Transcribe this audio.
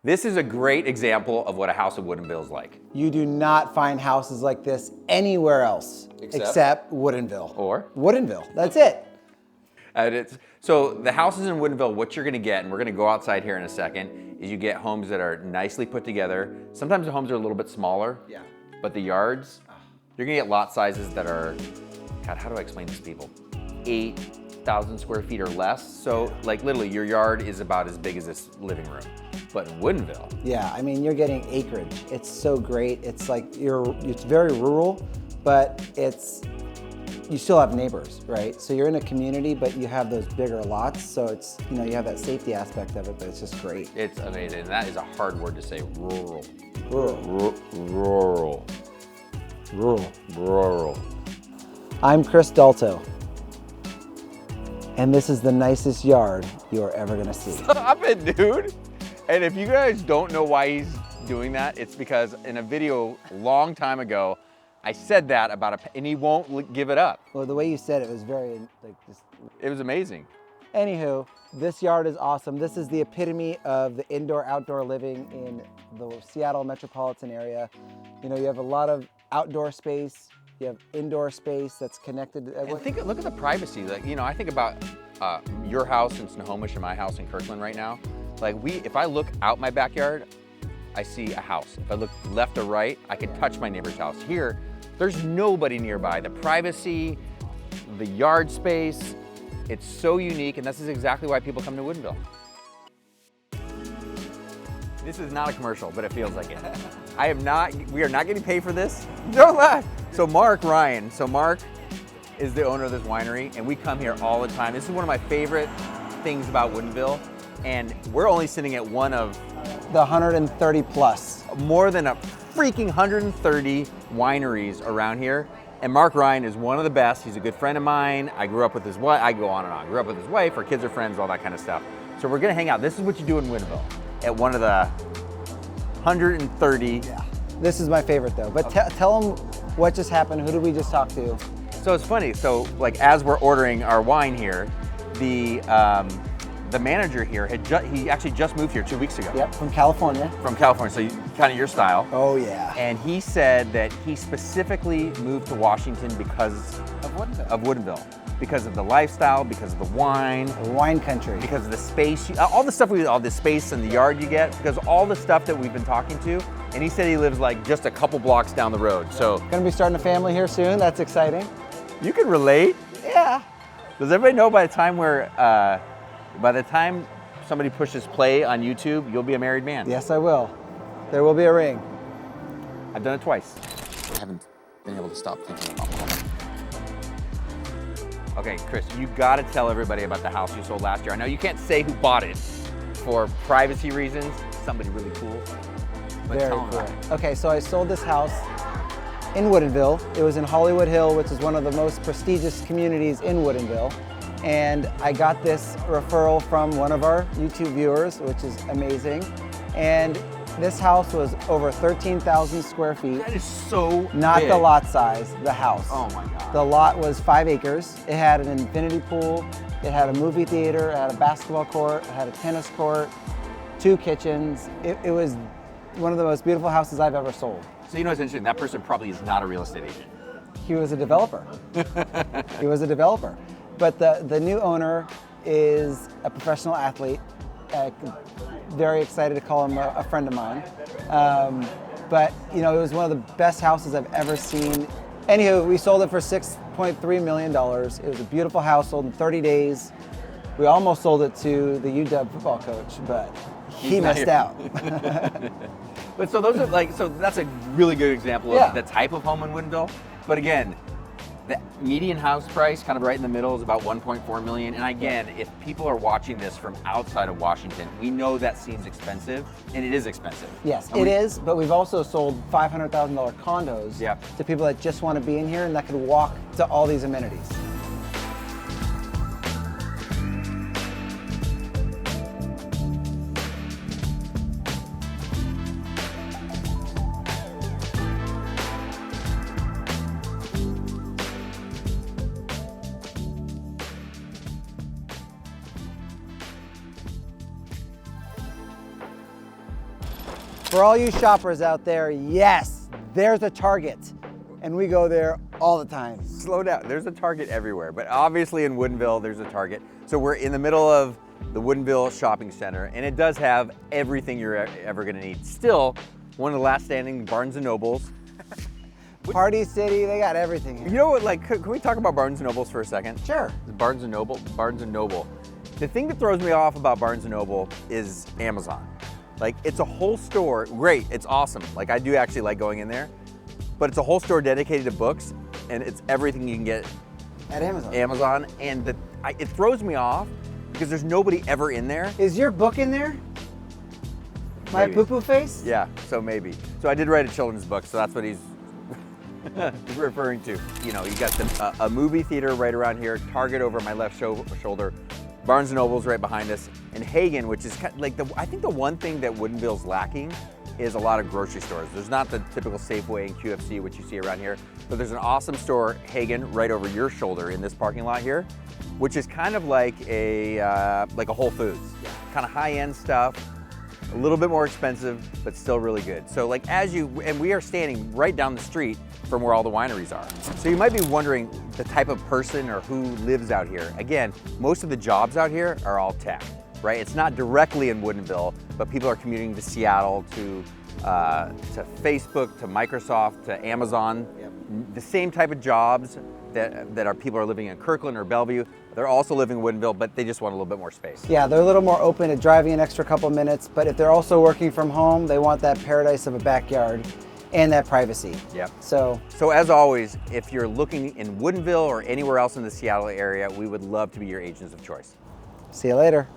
This is a great example of what a house of Woodinville is like. You do not find houses like this anywhere else except Woodinville. Or? Woodinville, that's it. So the houses in Woodinville, what you're gonna get, and we're gonna go outside here in a second, is you get homes that are nicely put together. Sometimes the homes are a little bit smaller, but the yards, you're gonna get lot sizes that are, God, how do I explain this to people? 8,000 square feet or less. So like literally your yard is about as big as this living room. But in Woodinville. Yeah, I mean, you're getting acreage. It's so great. It's like it's very rural, but you still have neighbors, right? So you're in a community, but you have those bigger lots. So it's, you have that safety aspect of it, but it's just great. It's amazing. And that is a hard word to say, rural. Rural. Rural. Rural. Rural. I'm Chris Dalto, and this is the nicest yard you're ever gonna see. Stop it, dude. And if you guys don't know why he's doing that, it's because in a video a long time ago, I said that about and he won't give it up. Well, the way you said it was very, It was amazing. Anywho, this yard is awesome. This is the epitome of the indoor-outdoor living in the Seattle metropolitan area. You have a lot of outdoor space. You have indoor space that's connected. And look at the privacy. Like, I think about your house in Snohomish and my house in Kirkland right now. Like if I look out my backyard, I see a house. If I look left or right, I can touch my neighbor's house. Here, there's nobody nearby. The privacy, the yard space, it's so unique, and this is exactly why people come to Woodinville. This is not a commercial, but it feels like it. We are not getting paid for this. Don't laugh. So Mark is the owner of this winery, and we come here all the time. This is one of my favorite things about Woodinville. And we're only sitting at one of the 130 plus. More than a freaking 130 wineries around here. And Mark Ryan is one of the best. He's a good friend of mine. I grew up with his wife. I go on and on. Grew up with his wife. Our kids are friends, all that kind of stuff. So we're gonna hang out. This is what you do in Woodinville at one of the 130. Yeah. This is my favorite though. But tell them what just happened. Who did we just talk to? So it's funny. So like as we're ordering our wine here, the manager here he actually just moved here 2 weeks ago. Yep, from California. From California, so kind of your style. Oh yeah. And he said that he specifically moved to Washington because of Woodinville. Because of the lifestyle, because of the wine. Wine country. Because of the space, all the stuff all the space and the yard you get, because all the stuff that we've been talking to. And he said he lives like just a couple blocks down the road, so. Gonna be starting a family here soon, that's exciting. You can relate. Yeah. Does everybody know by the time somebody pushes play on YouTube, you'll be a married man? Yes, I will. There will be a ring. I've done it twice. I haven't been able to stop thinking about that. Okay, Chris, you gotta tell everybody about the house you sold last year. I know you can't say who bought it for privacy reasons. Somebody really cool. But Very tell them cool. about it. Okay, so I sold this house in Woodinville. It was in Hollywood Hill, which is one of the most prestigious communities in Woodinville. And I got this referral from one of our YouTube viewers, which is amazing. And this house was over 13,000 square feet. That is so Not big. The lot size, the house. Oh my God. The lot was 5 acres. It had an infinity pool. It had a movie theater. It had a basketball court. It had a tennis court, 2 kitchens. It was one of the most beautiful houses I've ever sold. So what's interesting? That person probably is not a real estate agent. He was a developer. He was a developer. But the new owner is a professional athlete. Very excited to call him a friend of mine. But it was one of the best houses I've ever seen. Anywho, we sold it for $6.3 million. It was a beautiful house, sold in 30 days. We almost sold it to the UW football coach, but he missed out. But so those are so that's a really good example of the type of home in Woodinville. But again, the median house price, kind of right in the middle, is about $1.4 million. And again, if people are watching this from outside of Washington, we know that seems expensive, and it is expensive. Yes, it is, but we've also sold $500,000 condos to people that just want to be in here and that could walk to all these amenities. For all you shoppers out there, yes, there's a Target. And we go there all the time. Slow down. There's a Target everywhere, but obviously in Woodinville, there's a Target. So we're in the middle of the Woodinville Shopping Center, and it does have everything you're ever gonna need. Still, one of the last standing Barnes & Nobles. Party City, they got everything here. You know what, like, can we talk about Barnes & Nobles for a second? Sure. Barnes & Noble. The thing that throws me off about Barnes & Noble is Amazon. Like, it's a whole store, great, it's awesome. Like, I do actually like going in there, but it's a whole store dedicated to books, and it's everything you can get At Amazon. And it throws me off because there's nobody ever in there. Is your book in there? My Maybe. poo-poo face? Yeah, so maybe. So I did write a children's book, so that's what he's referring to. You know, you got a movie theater right around here, Target over my left shoulder, Barnes & Noble's right behind us, and Hagen, which is kind of like I think the one thing that Woodinville's lacking is a lot of grocery stores. There's not the typical Safeway and QFC, which you see around here, but there's an awesome store, Hagen, right over your shoulder in this parking lot here, which is kind of like a Whole Foods. Kind of high-end stuff, a little bit more expensive, but still really good. So like and we are standing right down the street from where all the wineries are. So you might be wondering the type of person or who lives out here. Again, most of the jobs out here are all tech, right? It's not directly in Woodinville, but people are commuting to Seattle, to Facebook, to Microsoft, to Amazon. Yep. The same type of jobs that people are living in Kirkland or Bellevue. They're also living in Woodinville, but they just want a little bit more space. Yeah, they're a little more open to driving an extra couple minutes, but if they're also working from home, they want that paradise of a backyard and that privacy. Yep. So as always, if you're looking in Woodinville or anywhere else in the Seattle area, we would love to be your agents of choice. see you later.